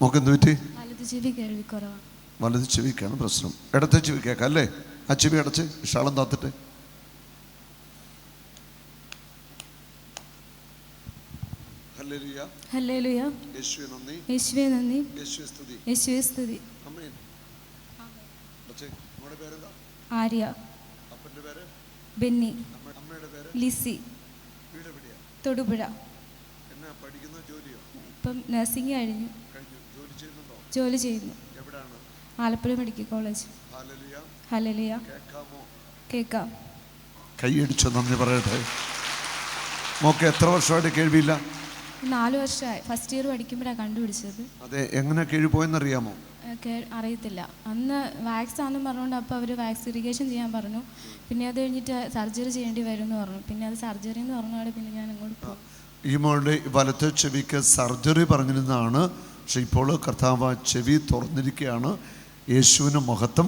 മോക്കെന്ത് പറ്റി? വലത് ചെവി കേൾവിക്കുറവാണ്. വലത് ചെവിക്കാണ് പ്രശ്നം. ഇടത്തെ ചെവി കേൾക്കാം അല്ലേ? ആ ചെവി അടച്ച് ഷാളം താത്തിട്ട്. ഹല്ലേലൂയ. യേശുവേ നന്ദി, യേശുവേ നന്ദി, യേശുവേ സ്തുതി. ആര്യ, ബെന്നി, ലിസി, തൊടുപുഴ. ഇപ്പം നഴ്സിംഗ് കഴിഞ്ഞു, ജോലി ചെയ്യുന്നു. Alappuzha medical college. ഹല്ലേലൂയ. കേൾക്കാം. കൈയടിച്ചോ, നന്ദി പറയട്ടെ. മോക്ക് എത്ര വർഷമായിട്ട് കേൾവിയില്ല? 4 വർഷമായി. ഫസ്റ്റ് ഇയർ പഠിക്കുമ്പോഴാണ് കണ്ടുപിടിച്ചത്. അതെ, എങ്ങനെ കേൾവി പോയെന്നറിയാമോ? അറിയത്തില്ല. അന്ന് വാക്സ് ആണെന്ന് പറഞ്ഞുകൊണ്ട് അപ്പോൾ അവർ വാക്സ് ഇറിഗേഷൻ ചെയ്യാൻ പറഞ്ഞു. പിന്നെ അത് കഴിഞ്ഞിട്ട് സർജറി ചെയ്യേണ്ടി വരും എന്ന് പറഞ്ഞു. പിന്നെ അത് സർജറി എന്ന് പറഞ്ഞാൽ പിന്നെ ഞാൻ അങ്ങോട്ട് പോകും. ഈ മോളുടെ വലത്തെ ചെവിക്ക് സർജറി പറഞ്ഞിരുന്നതാണ്. പക്ഷെ ഇപ്പോൾ കർത്താവ് ചെവി തുറന്നിരിക്കുകയാണ്. യേശുവിന് മഹത്വം.